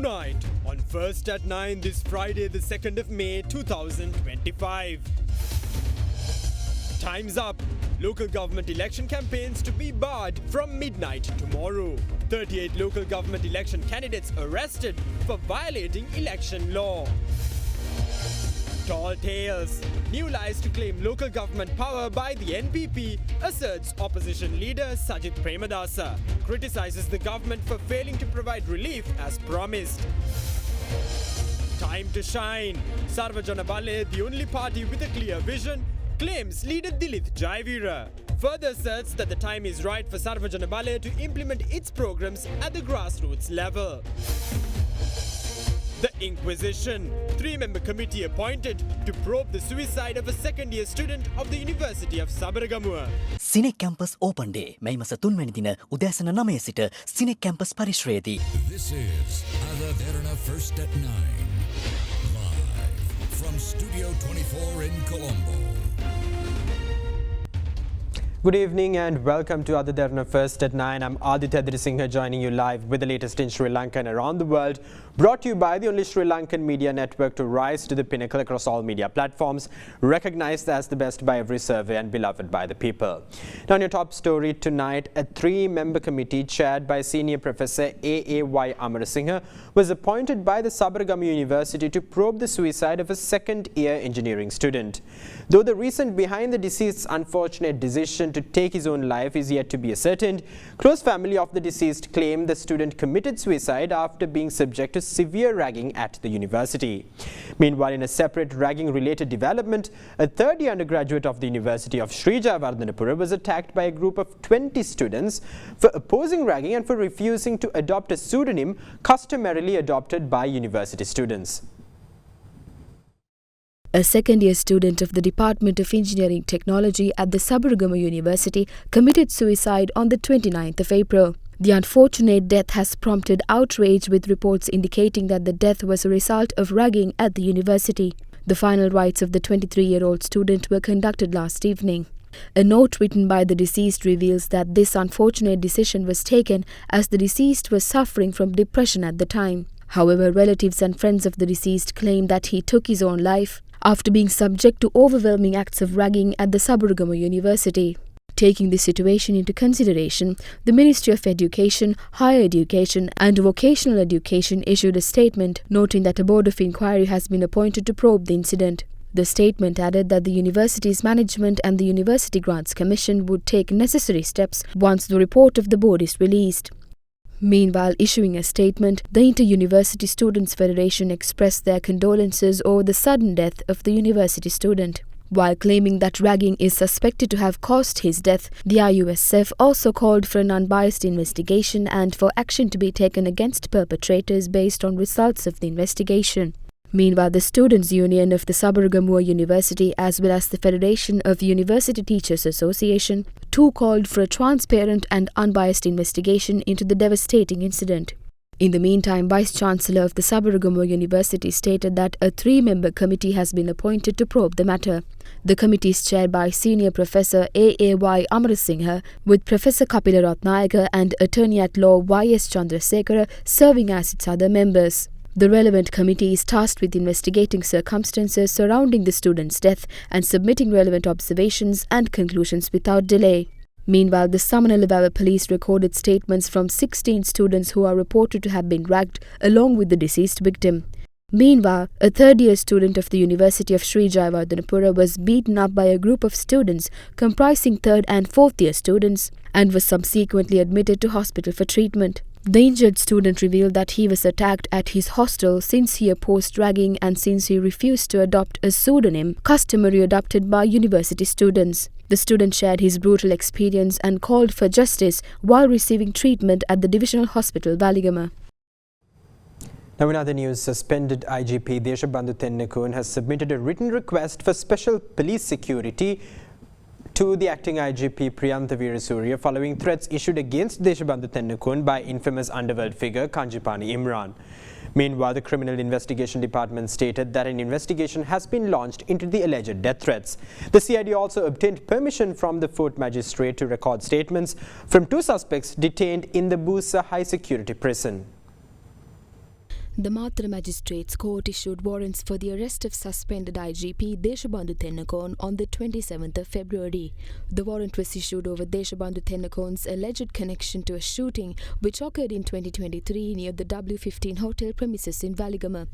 Tonight on First at 9 this Friday the 2nd of May 2025. Time's up. Local government election campaigns to be barred from midnight tomorrow. 38 local government election candidates arrested for violating election law. Tall tales. New lies to claim local government power by the NPP, asserts opposition leader Sajith Premadasa. Criticizes the government for failing to provide relief as promised. Time to shine. Sarvajana Bale, the only party with a clear vision, claims leader Dilith Jayavira. Further asserts that the time is right for Sarvajana Bale to implement its programs at the grassroots level. The Inquisition. 3-member committee appointed to probe the suicide of a second-year student of the University of Sabaragamuwa. Cinec Campus Open Day. May masa 3 වෙනි දින උදෑසන 9 සිට Cinec Campus පරිශ්‍රයේදී. This is Derana First at 9. Live from Studio 24 in Colombo. Good evening and welcome to Derana First at 9. I'm Aditya Singha joining you live with the latest in Sri Lanka and around the world. Brought to you by the only Sri Lankan media network to rise to the pinnacle across all media platforms, recognized as the best by every survey and beloved by the people. Now, on your top story tonight, a 3-member committee chaired by Senior Professor A.A.Y. Amarasinghe was appointed by the Sabaragamuwa University to probe the suicide of a second-year engineering student. Though the reason behind the deceased's unfortunate decision to take his own life is yet to be ascertained, close family of the deceased claim the student committed suicide after being subject to severe ragging at the university. Meanwhile, in a separate ragging-related development, a third-year undergraduate of the University of Sri Jayawardhanapura was attacked by a group of 20 students for opposing ragging and for refusing to adopt a pseudonym customarily adopted by university students. A second-year student of the Department of Engineering Technology at the Sabaragamuwa University committed suicide on the 29th of April. The unfortunate death has prompted outrage, with reports indicating that the death was a result of ragging at the university. The final rites of the 23-year-old student were conducted last evening. A note written by the deceased reveals that this unfortunate decision was taken as the deceased was suffering from depression at the time. However, relatives and friends of the deceased claim that he took his own life after being subject to overwhelming acts of ragging at the Sabaragamuwa University. Taking this situation into consideration, the Ministry of Education, Higher Education and Vocational Education issued a statement noting that a board of inquiry has been appointed to probe the incident. The statement added that the university's management and the University Grants Commission would take necessary steps once the report of the board is released. Meanwhile, issuing a statement, the Inter-University Students' Federation expressed their condolences over the sudden death of the university student. While claiming that ragging is suspected to have caused his death, the IUSF also called for an unbiased investigation and for action to be taken against perpetrators based on results of the investigation. Meanwhile, the Students' Union of the Sabaragamuwa University as well as the Federation of University Teachers Association too called for a transparent and unbiased investigation into the devastating incident. In the meantime, Vice-Chancellor of the Sabaragamuwa University stated that a 3-member committee has been appointed to probe the matter. The committee is chaired by Senior Professor A.A.Y. Amarasinghe, with Professor Kapila Ratnayaka and Attorney at Law Y.S. Chandrasekhara serving as its other members. The relevant committee is tasked with investigating circumstances surrounding the student's death and submitting relevant observations and conclusions without delay. Meanwhile, the Samanalawawa police recorded statements from 16 students who are reported to have been ragged along with the deceased victim. Meanwhile, a third-year student of the University of Sri Jayawardhanapura was beaten up by a group of students comprising third and fourth-year students and was subsequently admitted to hospital for treatment. The injured student revealed that he was attacked at his hostel since he opposed ragging and since he refused to adopt a pseudonym customary adopted by university students. The student shared his brutal experience and called for justice while receiving treatment at the Divisional Hospital, Waligama. Now in other news, suspended IGP Deshabandhu Tennakon has submitted a written request for special police security to the acting IGP Priyantha Veerasurya following threats issued against Deshabandhu Tennakon by infamous underworld figure Kanjipani Imran. Meanwhile, the Criminal Investigation Department stated that an investigation has been launched into the alleged death threats. The CID also obtained permission from the Fort Magistrate to record statements from 2 suspects detained in the Busa High Security Prison. The Matra Magistrates Court issued warrants for the arrest of suspended IGP Deshabandhu Tennakone on the 27th of February. The warrant was issued over Deshabandhu Tennakone's alleged connection to a shooting which occurred in 2023 near the W15 hotel premises in Waligama.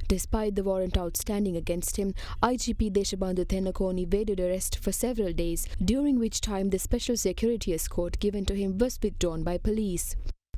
Despite the warrant outstanding against him, IGP Deshabandhu Tennakone evaded arrest for several days, during which time the special security escort given to him was withdrawn by police.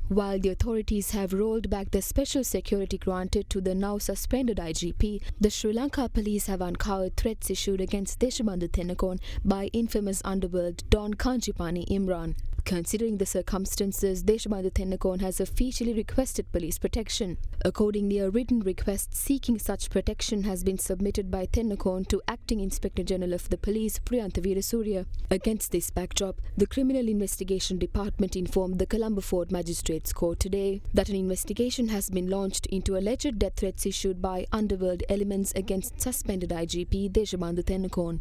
While the authorities have rolled back the special security granted to the now suspended IGP, the Sri Lanka police have uncovered threats issued against Deshabandhu Tennakone by infamous underworld Don Kanchipani Imran. Considering the circumstances, Deshabandhu Tennakone has officially requested police protection. Accordingly, a written request seeking such protection has been submitted by Tennakone to Acting Inspector General of the Police, Priyantha Veerasurya. Against this backdrop, the Criminal Investigation Department informed the Colombo Fort Magistrates Court today that an investigation has been launched into alleged death threats issued by underworld elements against suspended IGP Deshabandhu Tennakone.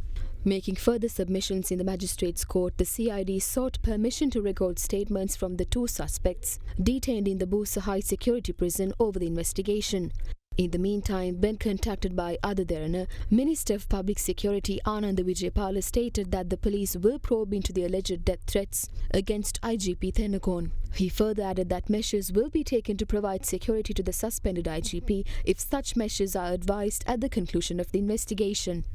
Making further submissions in the Magistrates Court, the CID sought permission to record statements from the two suspects detained in the Busa High Security Prison over the investigation. In the meantime, when contacted by Derana, Minister of Public Security Ananda Vijaypala stated that the police will probe into the alleged death threats against IGP Tennakone. He further added that measures will be taken to provide security to the suspended IGP if such measures are advised at the conclusion of the investigation.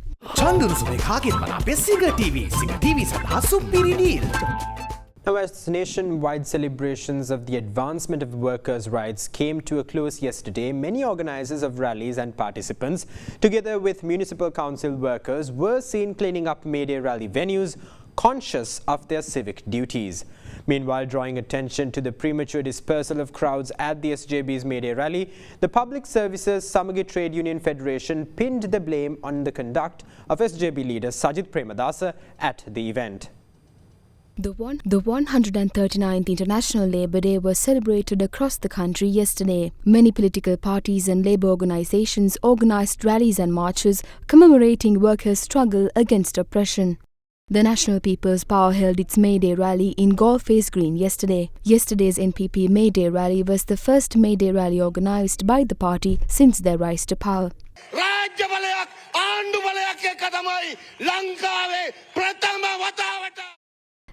Now, as nationwide celebrations of the advancement of workers' rights came to a close yesterday, many organizers of rallies and participants, together with municipal council workers, were seen cleaning up May Day rally venues, conscious of their civic duties. Meanwhile, drawing attention to the premature dispersal of crowds at the SJB's May Day rally, the Public Services Samagi Trade Union Federation pinned the blame on the conduct of SJB leader Sajith Premadasa at the event. The 139th International Labour Day was celebrated across the country yesterday. Many political parties and labour organisations organised rallies and marches commemorating workers' struggle against oppression. The National People's Power held its May Day rally in Galface Green yesterday. Yesterday's NPP May Day rally was the first May Day rally organised by the party since their rise to power.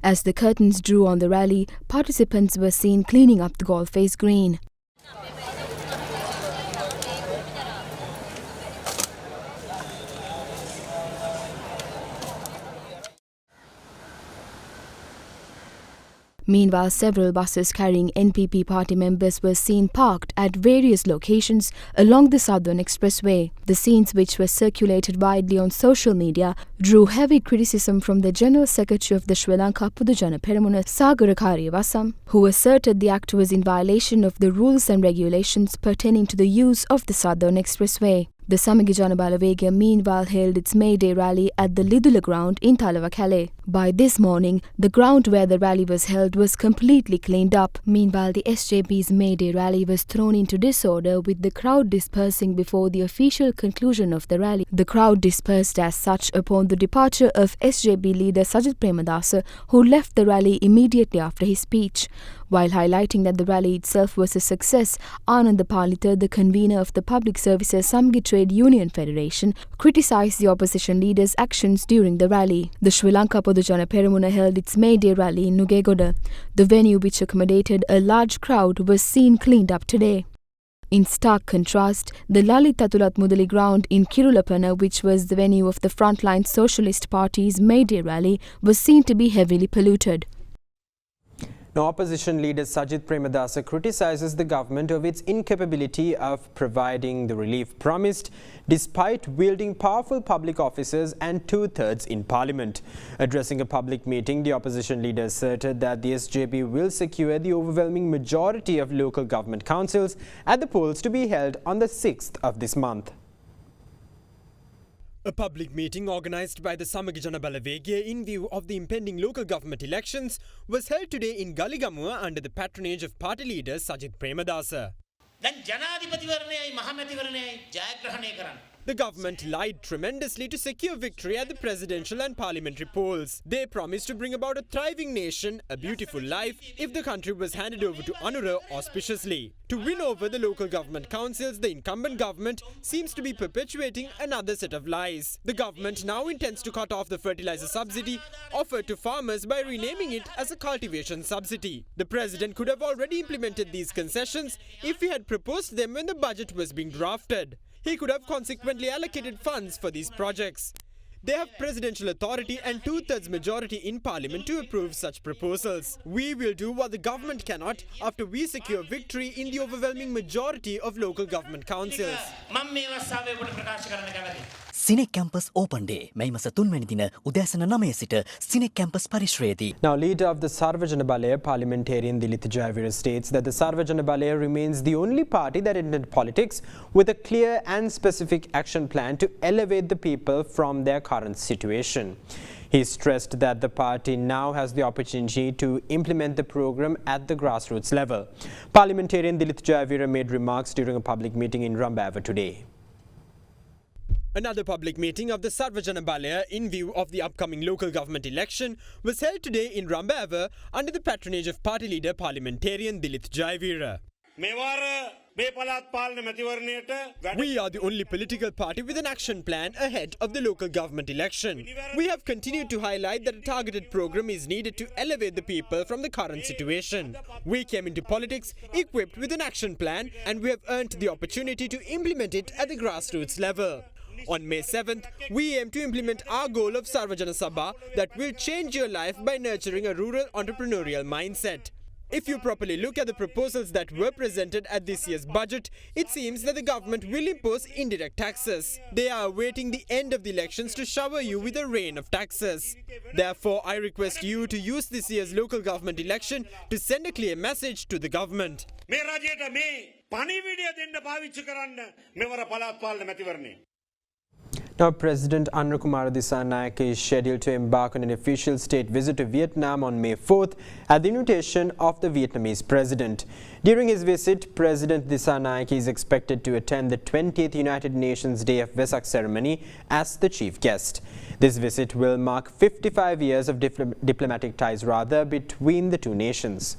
As the curtains drew on the rally, participants were seen cleaning up the Galface Green. Meanwhile, several buses carrying NPP party members were seen parked at various locations along the Southern Expressway. The scenes, which were circulated widely on social media, drew heavy criticism from the General Secretary of the Sri Lanka Pudujana Peramuna, Sagara Kariyavasam, who asserted the act was in violation of the rules and regulations pertaining to the use of the Southern Expressway. The Samagi Jana Balawega meanwhile held its May Day rally at the Lidula ground in Talawakale. By this morning, the ground where the rally was held was completely cleaned up. Meanwhile, the SJP's May Day rally was thrown into disorder, with the crowd dispersing before the official conclusion of the rally. The crowd dispersed as such upon the departure of SJP leader Sajith Premadasa, who left the rally immediately after his speech. While highlighting that the rally itself was a success, Ananda Palita, the convener of the Public Services Samagi Trade Union Federation, criticised the opposition leaders' actions during the rally. The Sri Lanka Podujana Peramuna held its May Day rally in Nugegoda. The venue, which accommodated a large crowd, was seen cleaned up today. In stark contrast, the Lalit Tatulat Mudali ground in Kirulapana, which was the venue of the Frontline Socialist Party's May Day rally, was seen to be heavily polluted. Now, opposition leader Sajith Premadasa criticizes the government of its incapability of providing the relief promised, despite wielding powerful public offices and two-thirds in parliament. Addressing a public meeting, the opposition leader asserted that the SJP will secure the overwhelming majority of local government councils at the polls to be held on the 6th of this month. A public meeting organised by the Samagi Jana Balawega in view of the impending local government elections was held today in Galigamuwa under the patronage of party leader Sajith Premadasa. The government lied tremendously to secure victory at the presidential and parliamentary polls. They promised to bring about a thriving nation, a beautiful life, if the country was handed over to Anura auspiciously. To win over the local government councils, the incumbent government seems to be perpetuating another set of lies. The government now intends to cut off the fertilizer subsidy offered to farmers by renaming it as a cultivation subsidy. The president could have already implemented these concessions if he had proposed them when the budget was being drafted. He could have consequently allocated funds for these projects. They have presidential authority and two-thirds majority in parliament to approve such proposals. We will do what the government cannot after we secure victory in the overwhelming majority of local government councils. CINEC campus open day මැයි මස 3 වැනි දින උදෑසන 9 සිට CINEC campus පරිශ්‍රයේදී. Now, leader of the Sarvajana Balaya parliamentarian Dilith Jayavira states that the Sarvajana Balaya remains the only party that entered politics with a clear and specific action plan to elevate the people from their current situation. He stressed that the party now has the opportunity to implement the program at the grassroots level. Parliamentarian Dilith Jayavira made remarks during a public meeting in Rambava today. Another public meeting of the Sarvajana Balaya in view of the upcoming local government election was held today in Rambava under the patronage of party leader parliamentarian Dilith Jayavira. We are the only political party with an action plan ahead of the local government election. We have continued to highlight that a targeted program is needed to elevate the people from the current situation. We came into politics equipped with an action plan and we have earned the opportunity to implement it at the grassroots level. On May 7th, we aim to implement our goal of Sarvajana Sabha that will change your life by nurturing a rural entrepreneurial mindset. If you properly look at the proposals that were presented at this year's budget, it seems that the government will impose indirect taxes. They are awaiting the end of the elections to shower you with a rain of taxes. Therefore, I request you to use this year's local government election to send a clear message to the government. Now, President Anurakumara Dissanayake is scheduled to embark on an official state visit to Vietnam on May 4th at the invitation of the Vietnamese president. During his visit, President Dissanayake is expected to attend the 20th United Nations Day of Vesak ceremony as the chief guest. This visit will mark 55 years of diplomatic ties between the two nations.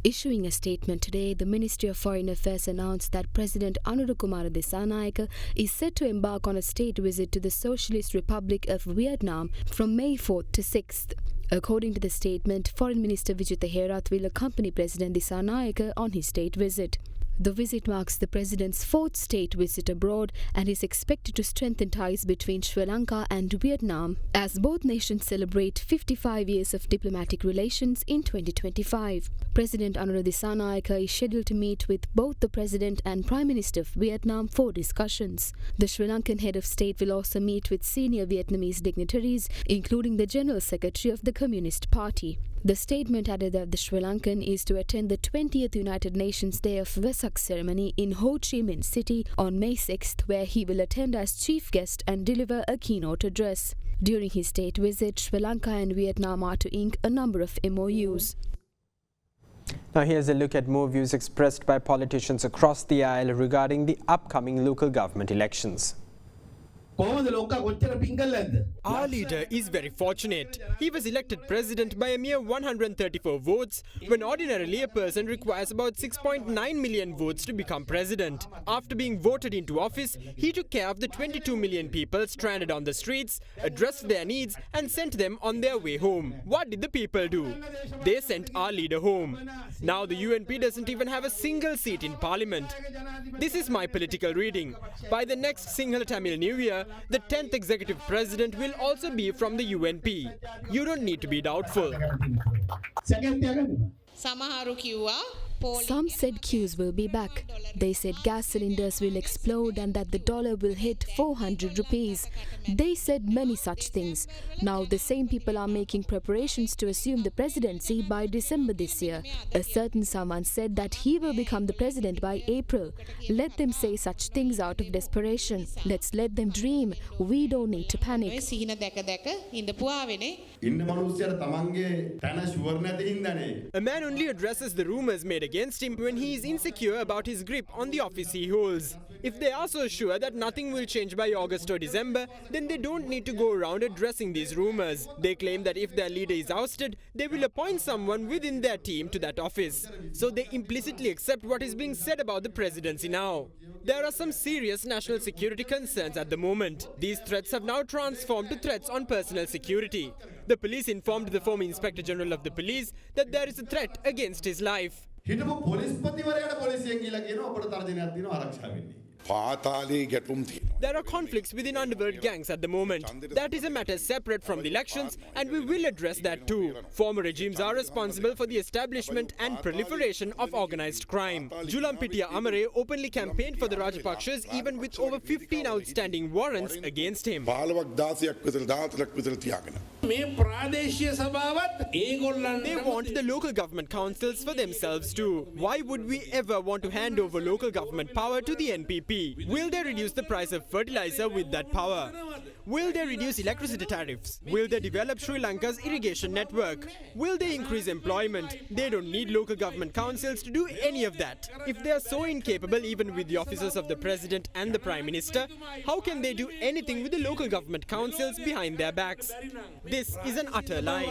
Issuing a statement today, the Ministry of Foreign Affairs announced that President Anurakumara Dissanayake is set to embark on a state visit to the Socialist Republic of Vietnam from May 4th to 6th. According to the statement, Foreign Minister Vijitha Herath will accompany President Dissanayake on his state visit. The visit marks the president's fourth state visit abroad and is expected to strengthen ties between Sri Lanka and Vietnam as both nations celebrate 55 years of diplomatic relations in 2025. President Anura Dissanayake is scheduled to meet with both the President and Prime Minister of Vietnam for discussions. The Sri Lankan head of state will also meet with senior Vietnamese dignitaries, including the General Secretary of the Communist Party. The statement added that the Sri Lankan is to attend the 20th United Nations Day of Vesak ceremony in Ho Chi Minh City on May 6th, where he will attend as chief guest and deliver a keynote address. During his state visit, Sri Lanka and Vietnam are to ink a number of MOUs. Now here's a look at more views expressed by politicians across the aisle regarding the upcoming local government elections. Our leader is very fortunate. He was elected president by a mere 134 votes, when ordinarily a person requires about 6.9 million votes to become president. After being voted into office, he took care of the 22 million people stranded on the streets, addressed their needs and sent them on their way home. What did the people do? They sent our leader home. Now the UNP doesn't even have a single seat in parliament. This is my political reading. By the next Sinhala Tamil New Year, the 10th executive president will also be from the UNP. You don't need to be doubtful. Some said queues will be back. They said gas cylinders will explode and that the dollar will hit 400 rupees. They said many such things. Now the same people are making preparations to assume the presidency by December this year. A certain someone said that he will become the president by April. Let them say such things out of desperation. Let's let them dream. We don't need to panic. A man only addresses the rumors made against against him when he is insecure about his grip on the office he holds. If they are so sure that nothing will change by August or December, then they don't need to go around addressing these rumors. They claim that if their leader is ousted, they will appoint someone within their team to that office. So they implicitly accept what is being said about the presidency now. There are some serious national security concerns at the moment. These threats have now transformed to threats on personal security. The police informed the former Inspector General of the police that there is a threat against his life. හිටපු පොලිස්පතිවරයාට පොලිසියෙන් ගිහලා කියනවා ඔබට තර්ජනයක් තියෙනවා ආරක්ෂා වෙන්න. පාතාලේ ගැටුම් තියෙනවා. There are conflicts within underworld gangs at the moment. That is a matter separate from the elections, and we will address that too. Former regimes are responsible for the establishment and proliferation of organized crime. Julampitiya Amare openly campaigned for the Rajapakshas even with over 15 outstanding warrants against him. 15ක් 16ක් විතර 14ක් විතර තියාගෙන. මේ ප්‍රාදේශීය සභාවත් ඒගොල්ලන් They want the local government councils for themselves too. Why would we ever want to hand over local government power to the NPP? Will they reduce the price of fertilizer with that power? Will they reduce electricity tariffs? Will they develop Sri Lanka's irrigation network? Will they increase employment? They don't need local government councils to do any of that. If they are so incapable even with the officers of the president and the prime minister, how can they do anything with the local government councils behind their backs? This is an utter lie.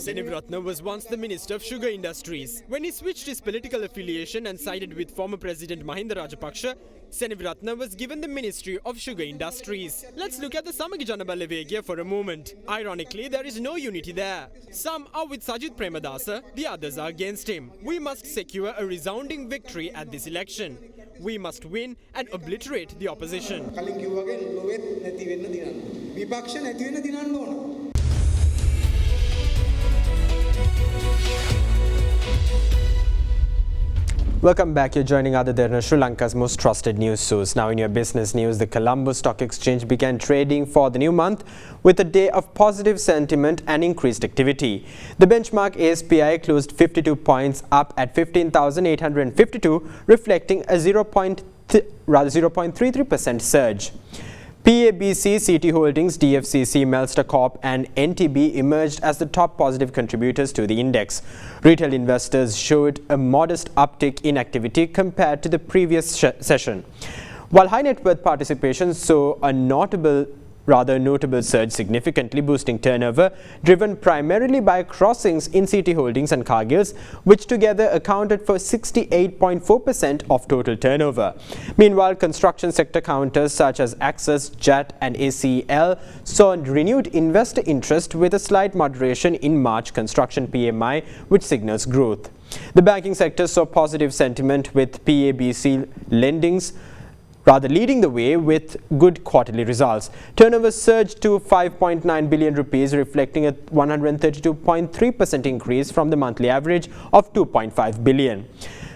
Senivratna was once the Minister of Sugar Industries. When he switched his political affiliation and sided with former President Mahinda Rajapaksa, Senivratna was given the Ministry of Sugar Industries. Let's look at the Samagi Janabalavegia for a moment. Ironically, there is no unity there. Some are with Sajid Premadasa, the others are against him. We must secure a resounding victory at this election. We must win and obliterate the opposition. Welcome back. You're joining Ada Derana, Sri Lanka's most trusted news source. Now in your business news, the Colombo Stock Exchange began trading for the new month with a day of positive sentiment and increased activity. The benchmark ASPI closed 52 points up at 15,852, reflecting a 0.33% surge. PABC, CT Holdings, DFCC, Melster Corp and NTB emerged as the top positive contributors to the index. Retail investors showed a modest uptick in activity compared to the previous session, while high net worth participation saw a notable surge, significantly boosting turnover, driven primarily by crossings in CT Holdings and Cargills, which together accounted for 68.4% of total turnover. Meanwhile, construction sector counters such as Axis, JAT and ACL saw renewed investor interest with a slight moderation in March construction PMI, which signals growth. The banking sector saw positive sentiment with PABC lendings leading the way with good quarterly results. Turnover surged to 5.9 billion rupees, reflecting a 132.3% increase from the monthly average of 2.5 billion.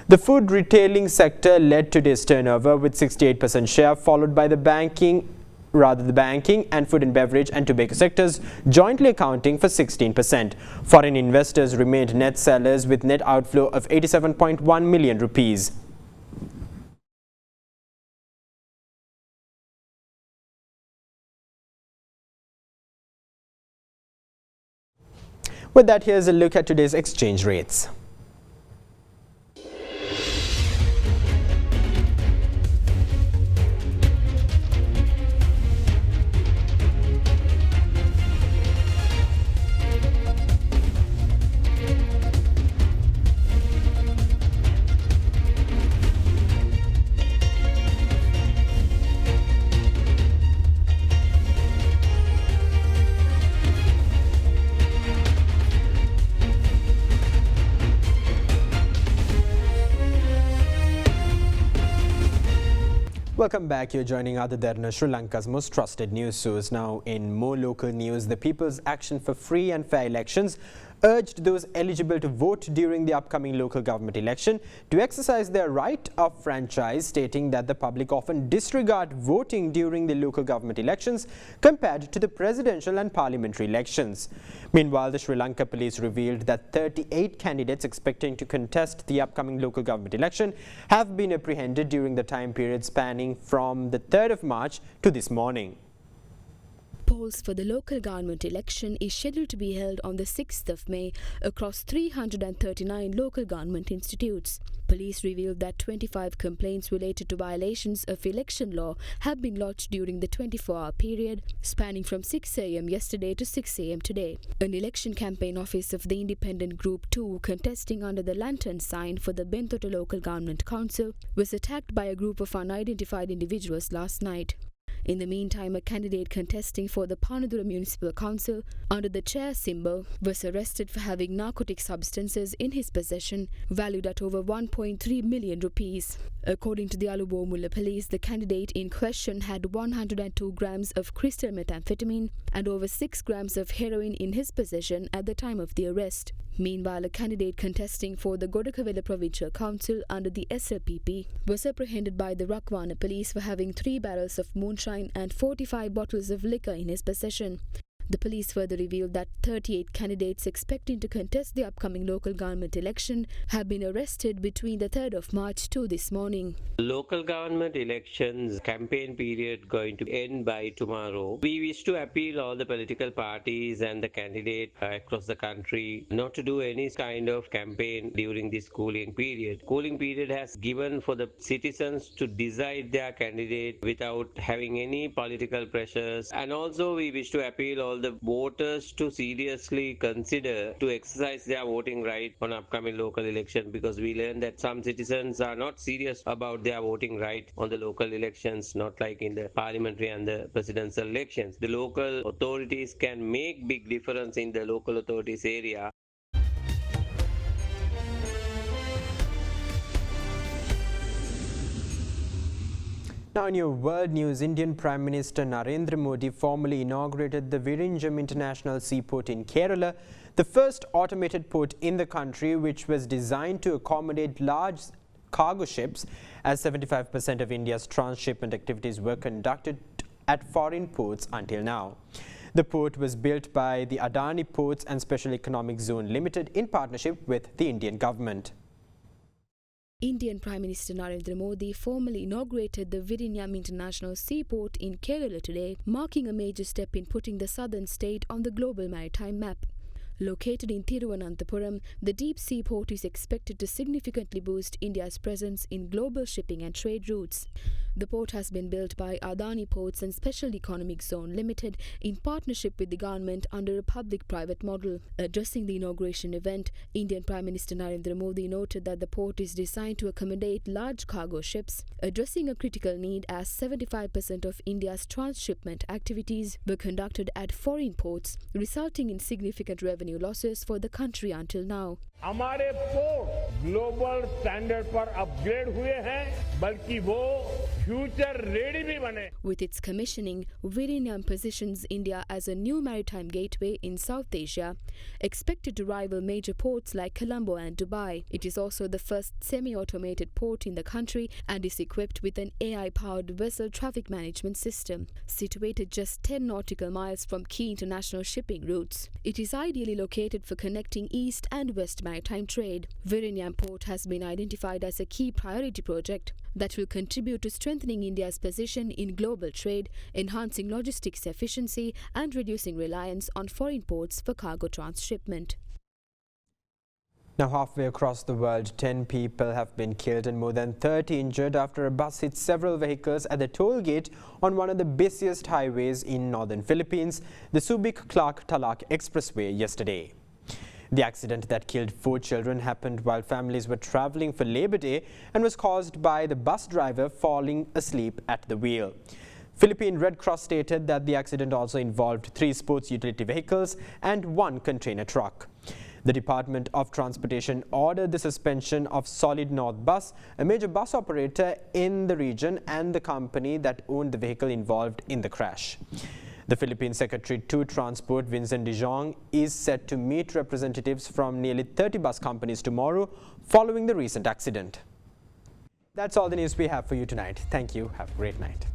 The food retailing sector led today's turnover with 68% share, followed by the banking and food and beverage and tobacco sectors jointly accounting for 16%. Foreign investors remained net sellers with net outflow of 87.1 million rupees. With that, here's a look at today's exchange rates. Welcome back. You're joining Ada Derana, Sri Lanka's most trusted news source. Now in more local news, the People's Action for Free and Fair Elections urged those eligible to vote during the upcoming local government election to exercise their right of franchise, stating that the public often disregard voting during the local government elections compared to the presidential and parliamentary elections. Meanwhile, the Sri Lanka police revealed that 38 candidates expecting to contest the upcoming local government election have been apprehended during the time period spanning from the 3rd of March to this morning. polls for the local government election is scheduled to be held on the 6th of May across 339 local government institutes. Police revealed that 25 complaints related to violations of election law have been lodged during the 24-hour period, spanning from 6 a.m. yesterday to 6 a.m. today. An election campaign office of the independent Group 2 contesting under the lantern sign for the Bentota Local Government Council was attacked by a group of unidentified individuals last night. In the meantime, a candidate contesting for the Panadura Municipal Council under the chair symbol was arrested for having narcotic substances in his possession valued at over 1.3 million rupees. According to the Alubomulla police, the candidate in question had 102 grams of crystal methamphetamine and over 6 grams of heroin in his possession at the time of the arrest. Meanwhile, a candidate contesting for the Godakavela Provincial Council under the SLPP was apprehended by the Rakwana police for having 3 barrels of moonshine and 45 bottles of liquor in his possession. The police further revealed that 38 candidates expecting to contest the upcoming local government election have been arrested between the 3rd of March to this morning. Local government elections campaign period going to end by tomorrow. We wish to appeal all the political parties and the candidates across the country not to do any kind of campaign during this cooling period. Cooling period has given for the citizens to decide their candidate without having any political pressures, and also we wish to appeal all the voters to seriously consider to exercise their voting right on upcoming local election, because we learned that some citizens are not serious about their voting right on the local elections, not like in the parliamentary and the presidential elections. The local authorities can make big difference in the local authorities area. Now in your world news, Indian Prime Minister Narendra Modi formally inaugurated the Virinjam International Seaport in Kerala, the first automated port in the country which was designed to accommodate large cargo ships, as 75% of India's transshipment activities were conducted at foreign ports until now. The port was built by the Adani Ports and Special Economic Zone Limited in partnership with the Indian government. Indian Prime Minister Narendra Modi formally inaugurated the Vizhinjam International Seaport in Kerala today, marking a major step in putting the southern state on the global maritime map. Located in Thiruvananthapuram, the deep sea port is expected to significantly boost India's presence in global shipping and trade routes. The port has been built by Adani Ports and Special Economic Zone Limited in partnership with the government under a public-private model. Addressing the inauguration event, Indian Prime Minister Narendra Modi noted that the port is designed to accommodate large cargo ships, addressing a critical need as 75% of India's transshipment activities were conducted at foreign ports, resulting in significant revenue losses for the country until now. हमारे port global standard पर upgrade हुए हैं, बल्कि वो future ready भी बने. With its commissioning, Vizhinjam positions India as a new maritime gateway in South Asia, expected to rival major ports like Colombo and Dubai. It is also the first semi-automated port in the country and is equipped with an AI-powered vessel traffic management system. Situated just 10 nautical miles from key international shipping routes, it is ideally located for connecting east and west maritime trade. Vizhinjam Port has been identified as a key priority project that will contribute to strengthening India's position in global trade, enhancing logistics efficiency and reducing reliance on foreign ports for cargo transshipment. Now halfway across the world, 10 people have been killed and more than 30 injured after a bus hit several vehicles at the toll gate on one of the busiest highways in northern Philippines, the Subic-Clark-Talak Expressway, yesterday. The accident that killed 4 children happened while families were traveling for Labor Day and was caused by the bus driver falling asleep at the wheel. Philippine Red Cross stated that the accident also involved 3 sports utility vehicles and 1 container truck. The Department of Transportation ordered the suspension of Solid North Bus, a major bus operator in the region, and the company that owned the vehicle involved in the crash. The Philippine Secretary to Transport, Vincent de Jong, is set to meet representatives from nearly 30 bus companies tomorrow following the recent accident. That's all the news we have for you tonight. Thank you. Have a great night.